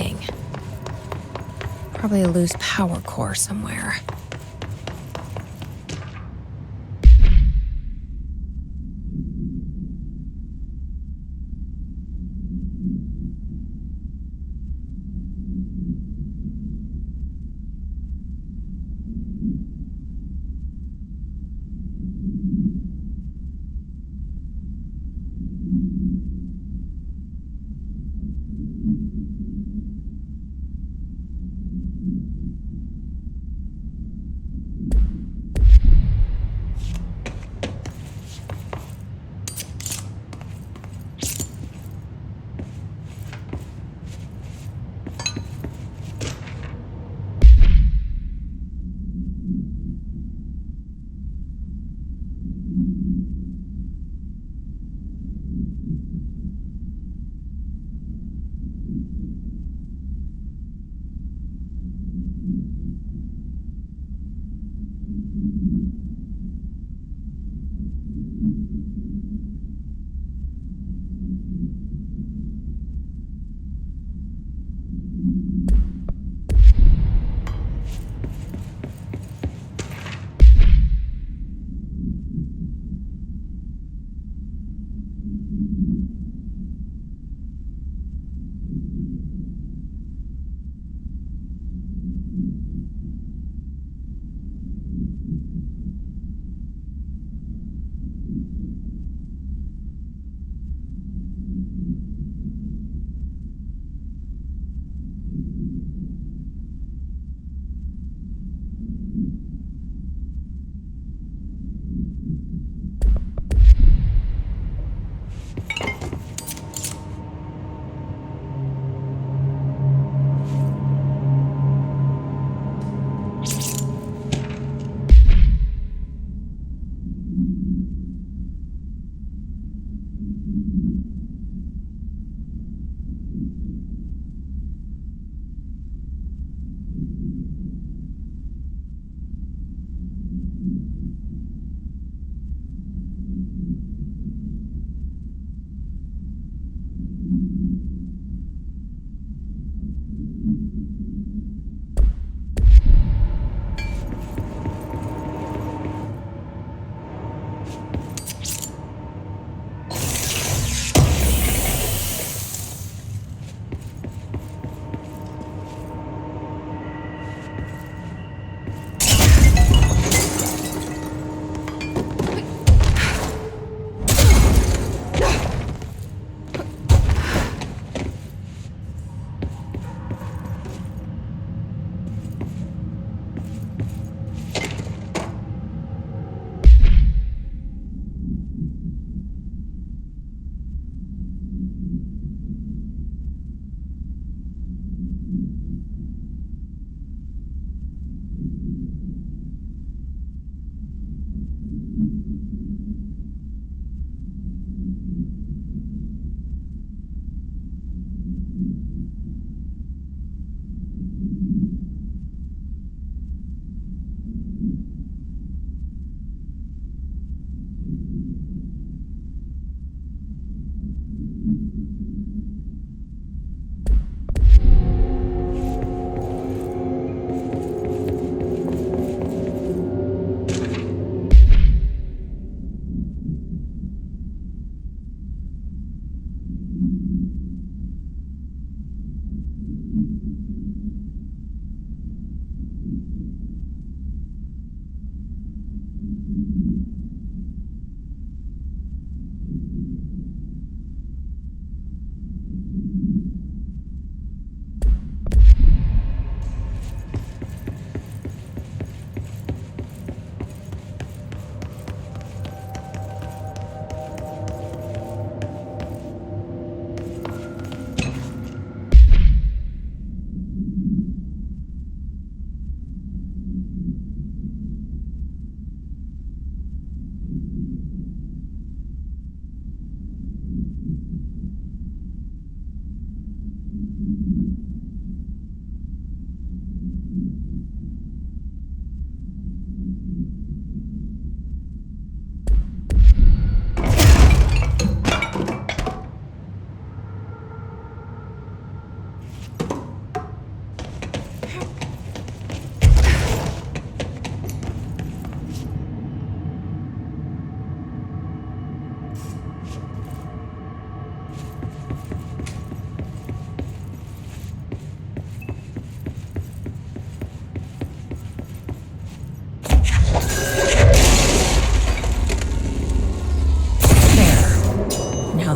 thing. Probably a loose power core somewhere.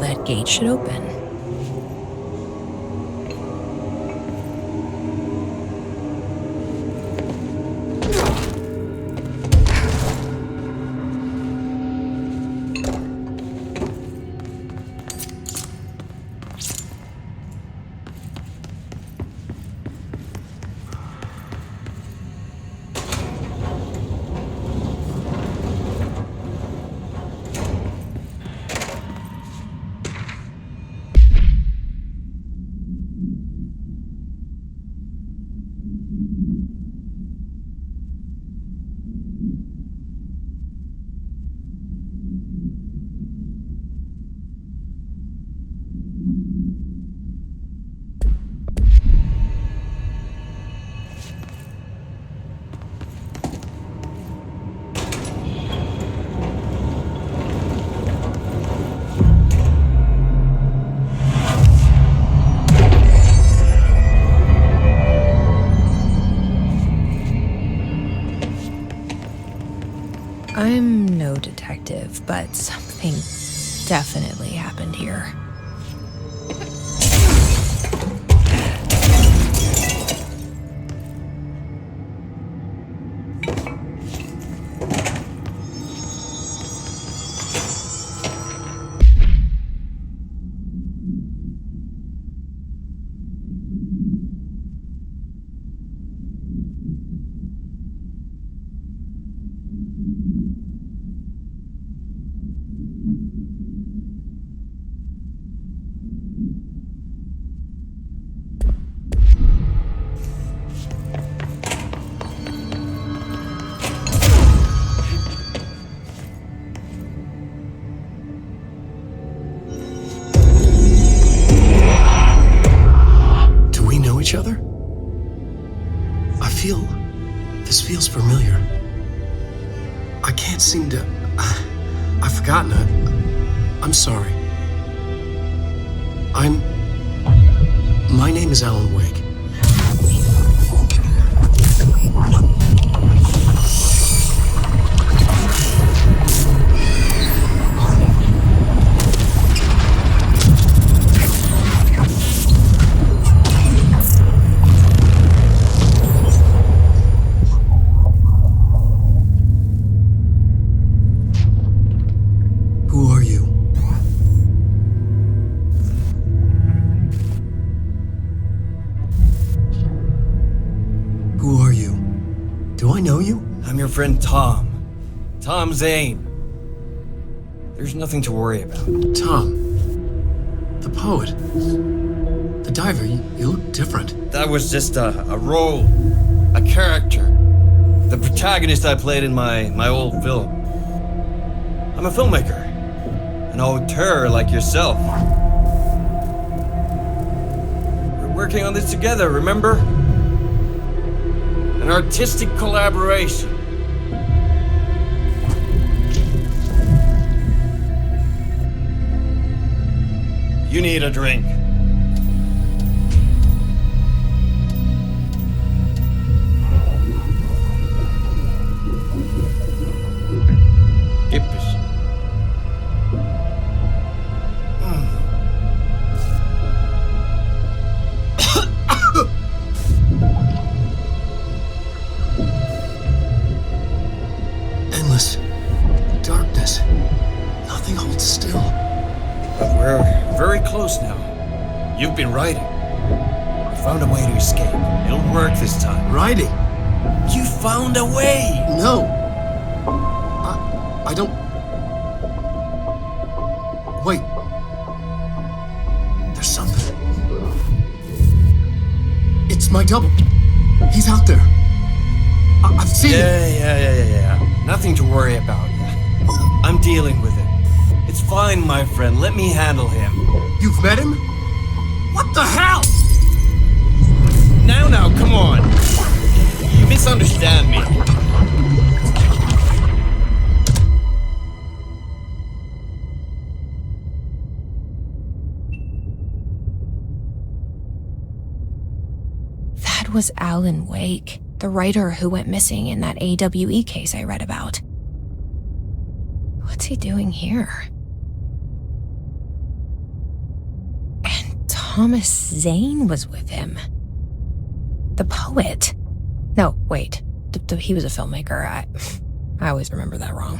that gate should open. I'm no detective, but something definitely happened here. Each other? This feels familiar. I can't seem to... I've forgotten it. I'm sorry. My name is Alan Wake. I'm your friend Tom. Tom Zane. There's nothing to worry about. Tom. The poet. The diver. You look different. That was just a role. A character. The protagonist I played in my old film. I'm a filmmaker. An auteur like yourself. We're working on this together, remember? An artistic collaboration. You need a drink. Gib es. Endless darkness. Nothing holds still. But we're very close now. You've been writing. We found a way to escape. It'll work this time. Writing? You found a way! No. I don't... Wait. There's something. It's my double. He's out there. I've seen him. Yeah. Nothing to worry about. I'm dealing with it. It's fine, my friend. Let me handle him. You've met him? What the hell? Now, come on. You misunderstand me. That was Alan Wake, the writer who went missing in that AWE case I read about. What's he doing here? Thomas Zane was with him. The poet. No, wait. He was a filmmaker. I always remember that wrong.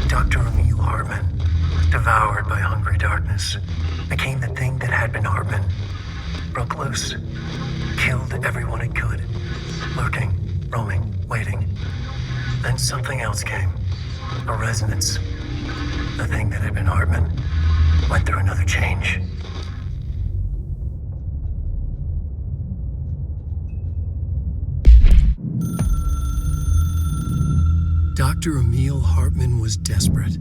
Dr. Emil Hartman, devoured by hungry darkness, became the thing that had been Hartman. Broke loose, killed everyone it could, lurking, roaming, waiting. Then something else came, a resonance. The thing that had been Hartman went through another change. Dr. Emil Hartman was desperate.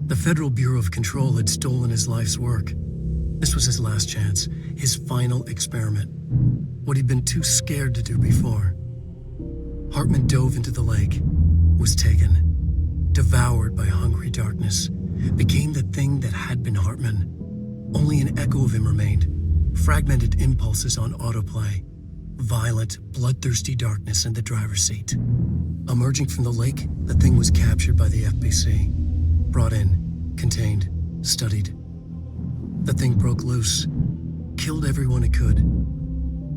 The Federal Bureau of Control had stolen his life's work. This was his last chance, his final experiment, what he'd been too scared to do before. Hartman dove into the lake, was taken, devoured by hungry darkness, became the thing that had been Hartman. Only an echo of him remained, fragmented impulses on autoplay, violent, bloodthirsty darkness in the driver's seat. Emerging from the lake, the thing was captured by the FBC, brought in, contained, studied. The thing broke loose, killed everyone it could.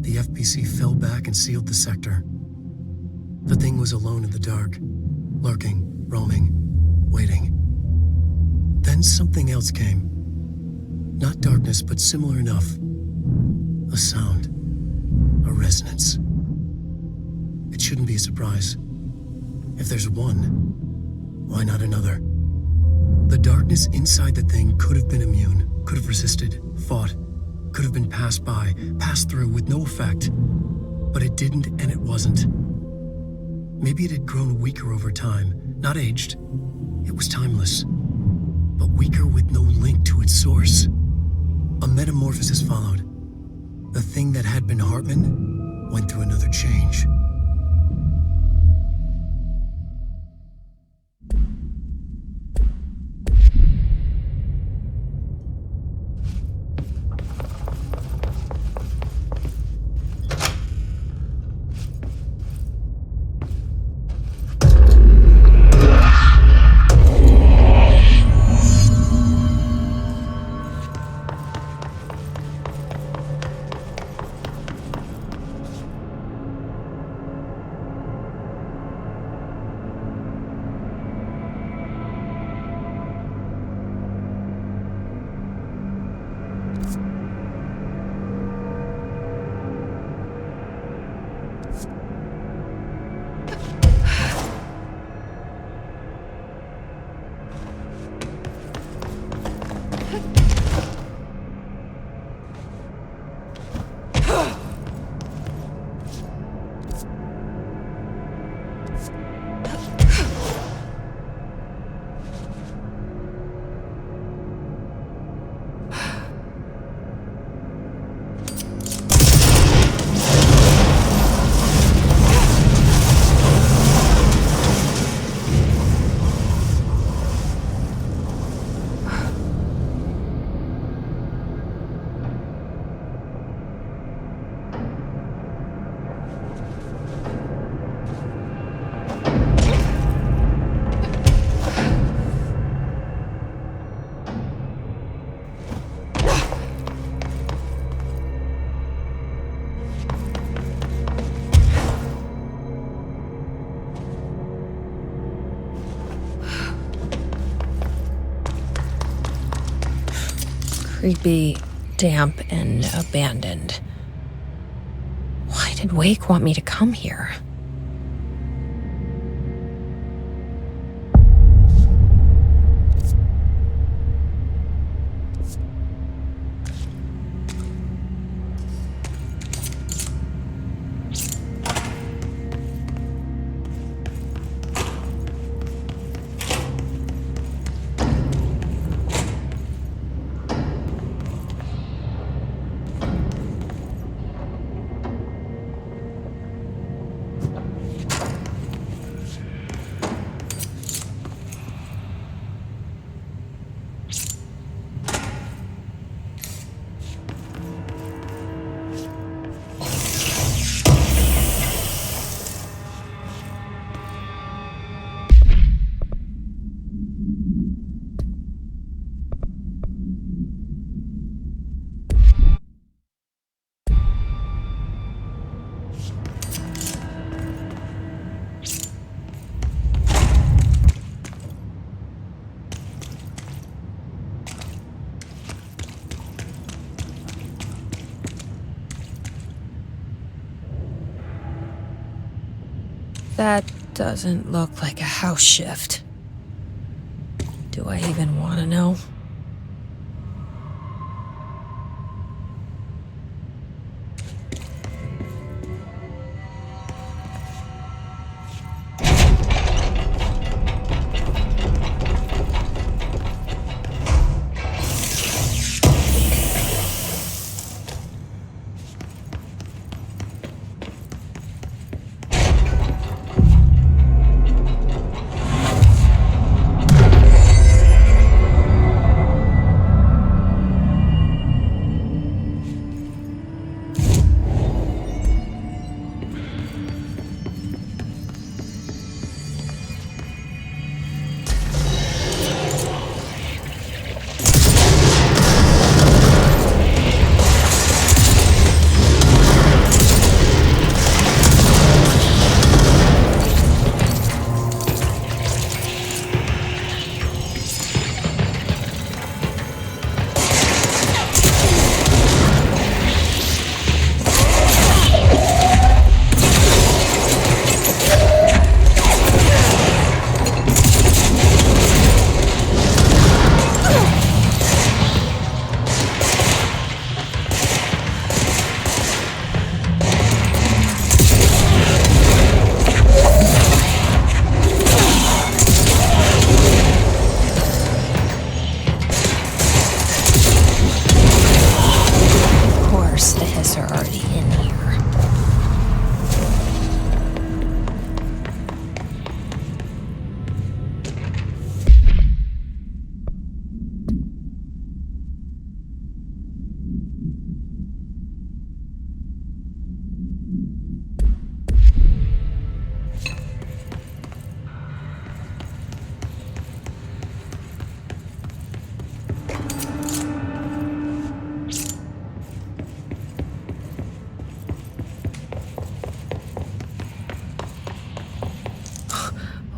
The FBC fell back and sealed the sector. The thing was alone in the dark, lurking, roaming, waiting. Then something else came. Not darkness, but similar enough. A sound, a resonance. It shouldn't be a surprise. If there's one, why not another? The darkness inside the thing could have been immune, could have resisted, fought, could have been passed by, passed through with no effect. But it didn't, and it wasn't. Maybe it had grown weaker over time, not aged. It was timeless, but weaker with no link to its source. A metamorphosis followed. The thing that had been Hartman went through another change. creepy, damp, and abandoned. Why did Wake want me to come here? That doesn't look like a house shift. Do I even want to know?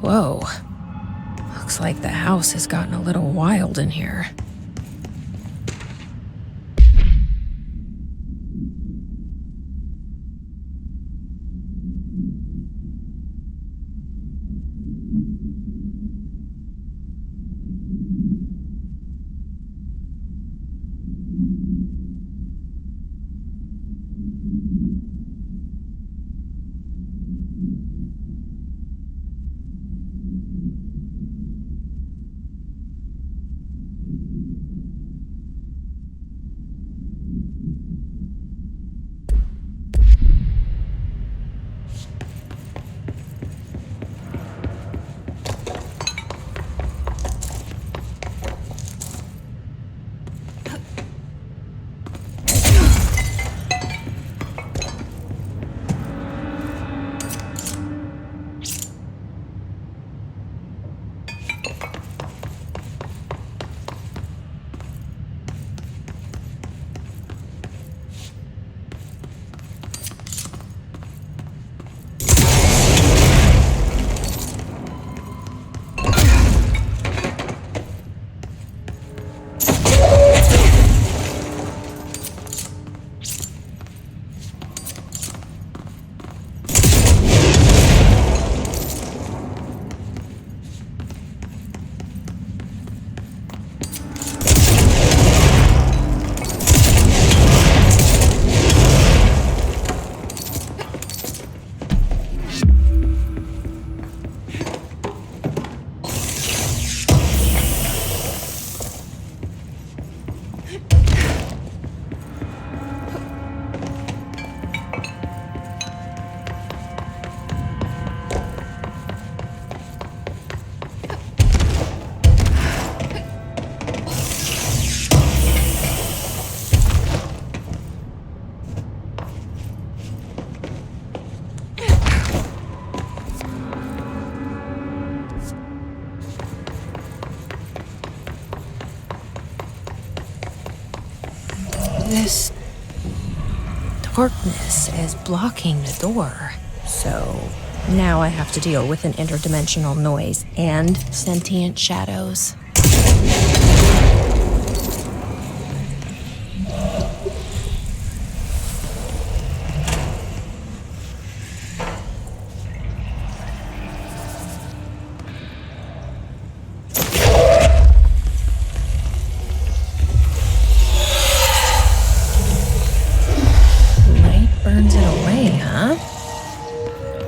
Whoa. Looks like the house has gotten a little wild in here. This darkness is blocking the door. So now I have to deal with an interdimensional noise and sentient shadows. Burns it away, huh?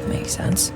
Makes sense.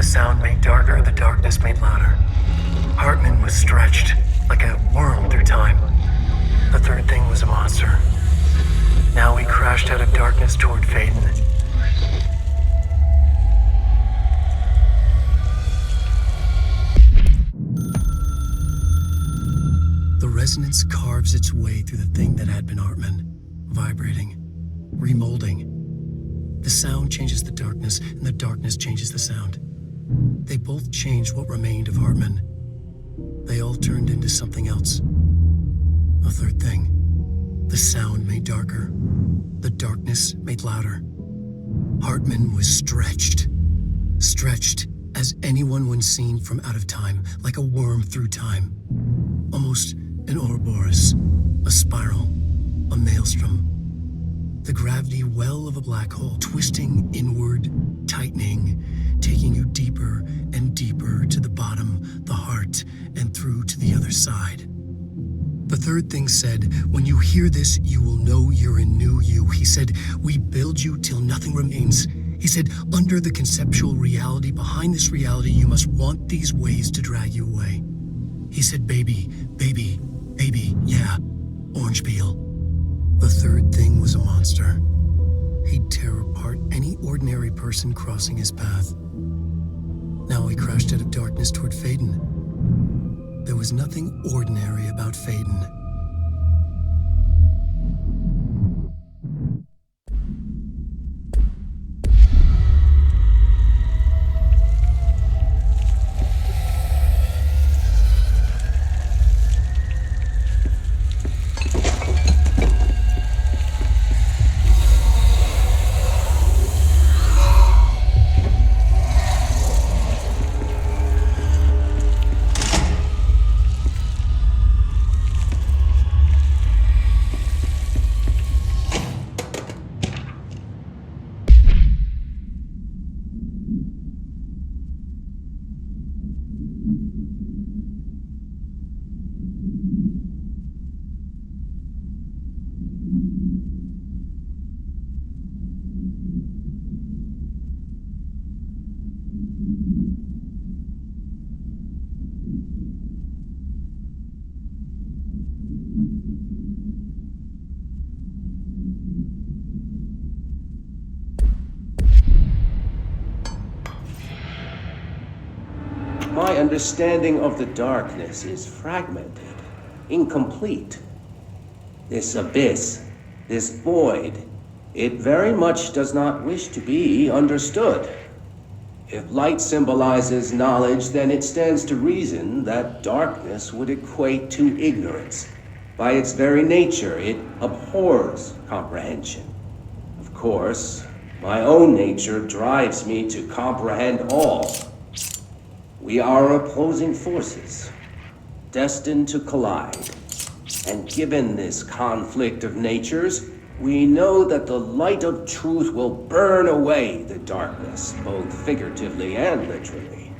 sound made darker, the darkness made louder. Hartman was stretched, like a worm through time. The third thing was a monster. Now he crashed out of darkness toward Faden. The resonance carves its way through the thing that had been Hartman, vibrating, remolding. The sound changes the darkness, and the darkness changes the sound. They both changed what remained of Hartman. They all turned into something else. A third thing. The sound made darker. The darkness made louder. Hartman was stretched. Stretched as anyone when seen from out of time, like a worm through time. Almost an Ouroboros, a spiral, a maelstrom. The gravity well of a black hole, twisting inward, tightening, taking you deeper and deeper to the bottom, the heart, and through to the other side. The third thing said, when you hear this, you will know you're in new you. He said, we build you till nothing remains. He said, under the conceptual reality, behind this reality, you must want these waves to drag you away. He said, baby, baby, baby, yeah, orange peel. The third thing was a monster. He'd tear apart any ordinary person crossing his path. Now he crashed out of darkness toward Faden. There was nothing ordinary about Faden. My understanding of the darkness is fragmented, incomplete. This abyss, this void, it very much does not wish to be understood. If light symbolizes knowledge, then it stands to reason that darkness would equate to ignorance. By its very nature, it abhors comprehension. Of course, my own nature drives me to comprehend all. We are opposing forces, destined to collide. And given this conflict of natures, we know that the light of truth will burn away the darkness, both figuratively and literally.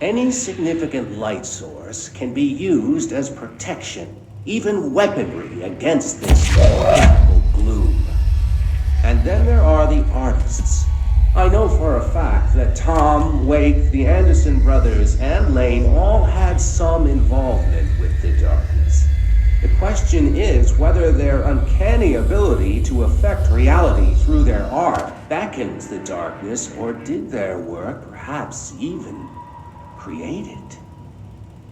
Any significant light source can be used as protection, even weaponry against this hateful gloom. And then there are the artists. I know for a fact that Tom, Wake, the Anderson brothers, and Lane all had some involvement with the darkness. The question is whether their uncanny ability to affect reality through their art beckons the darkness, or did their work perhaps even create it?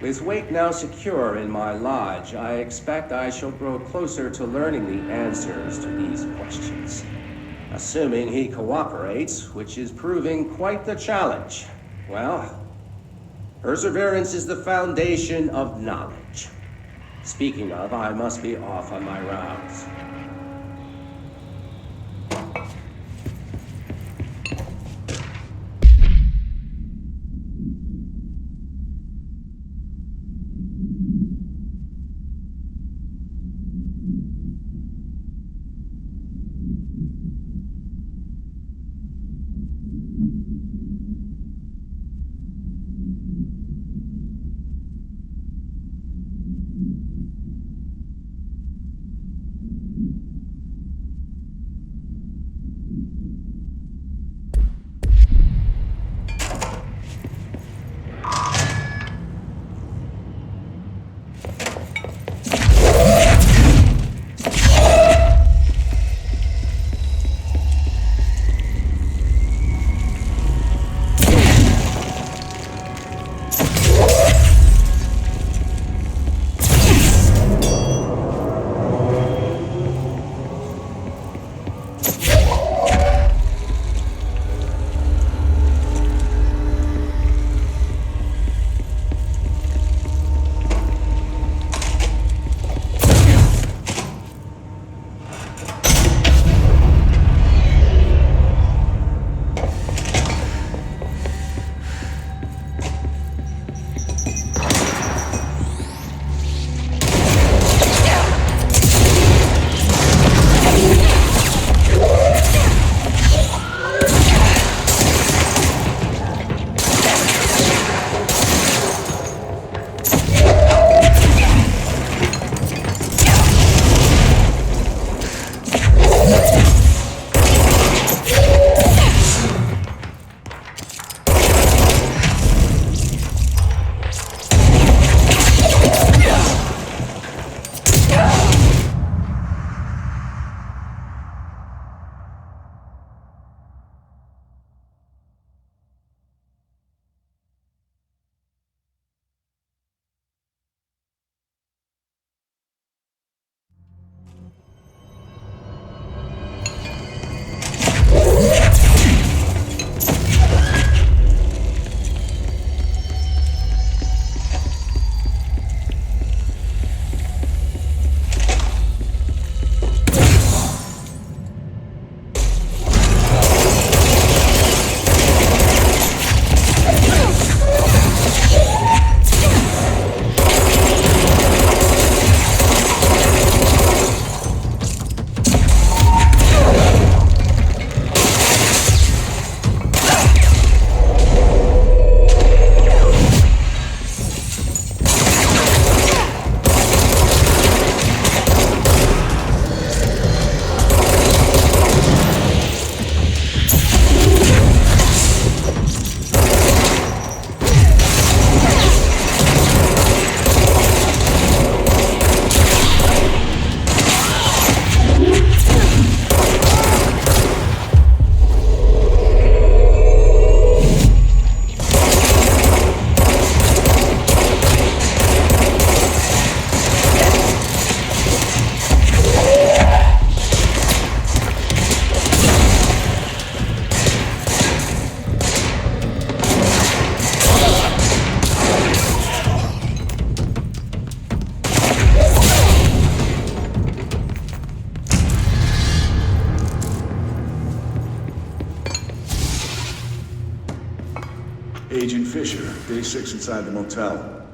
With Wake now secure in my lodge, I expect I shall grow closer to learning the answers to these questions. Assuming he cooperates, which is proving quite the challenge. Well, perseverance is the foundation of knowledge. Speaking of, I must be off on my rounds. Agent Fisher, day 6 inside the motel.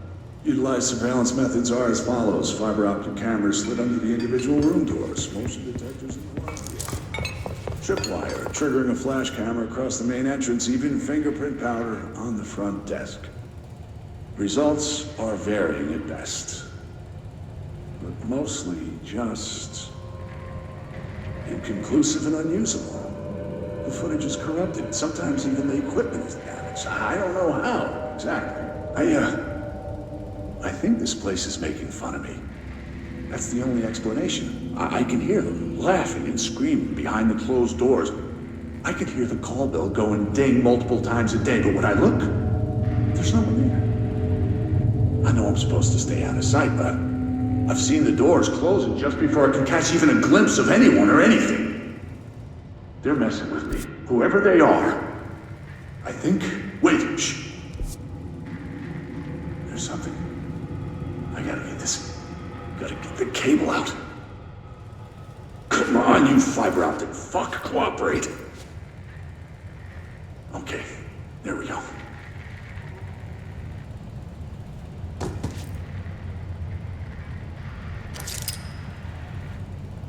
Utilized surveillance methods are as follows. Fiber optic cameras slid under the individual room doors. Motion detectors in the lobby. Tripwire, triggering a flash camera across the main entrance, even fingerprint powder on the front desk. Results are varying at best, but mostly just inconclusive and unusable. The footage is corrupted. Sometimes even the equipment is damaged. I don't know how exactly. I think this place is making fun of me. That's the only explanation. I can hear them laughing and screaming behind the closed doors. I can hear the call bell going ding multiple times a day, but when I look, there's no one there. I know I'm supposed to stay out of sight, but I've seen the doors closing just before I can catch even a glimpse of anyone or anything. They're messing with me, whoever they are. I think... Wait, shh. There's something. I gotta get this... Gotta get the cable out. Come on, you fiber optic fuck, cooperate. Okay, there we go.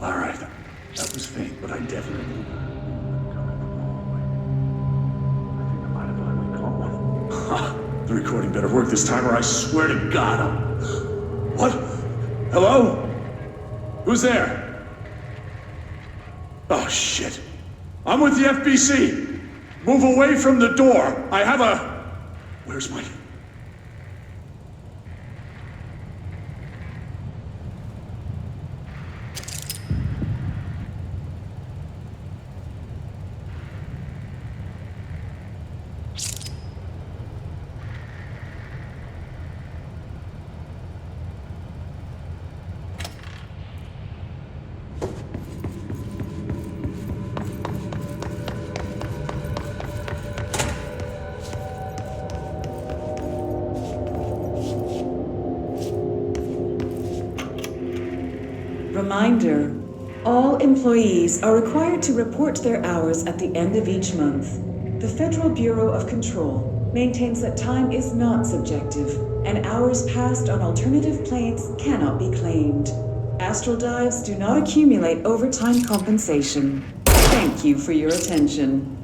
All right, that was faint, but I definitely... The recording better work this time or I swear to God I'll... What? Hello? Who's there? Oh, shit. I'm with the FBC. Move away from the door. I have a... Where's my... Reminder, all employees are required to report their hours at the end of each month. The Federal Bureau of Control maintains that time is not subjective, and hours passed on alternative planes cannot be claimed. Astral dives do not accumulate overtime compensation. Thank you for your attention.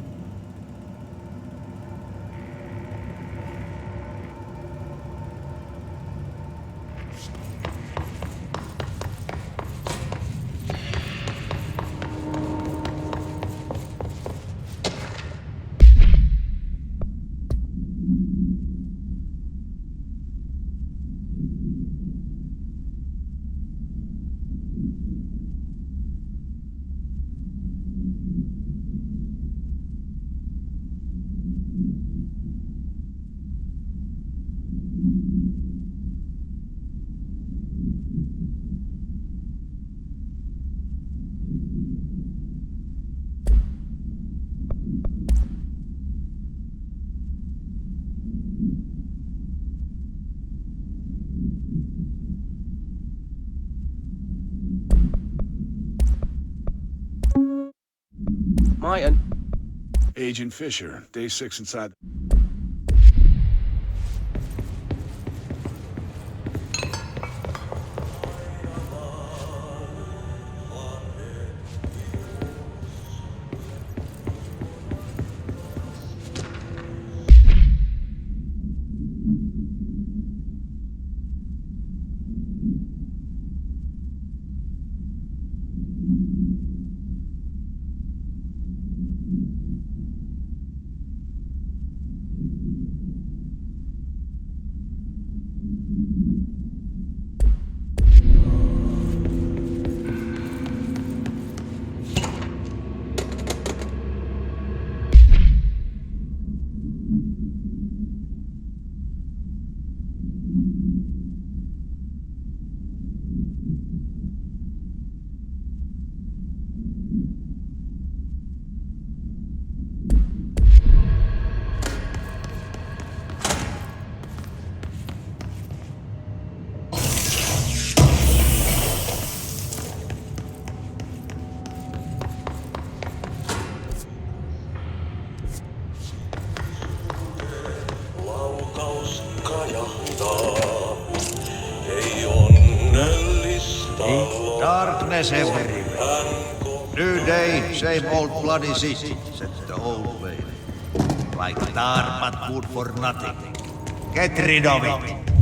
Agent Fisher, day 6 inside... darkness everywhere. New day, same old bloody city, said the old lady. Like tar but good for nothing. Get rid of it.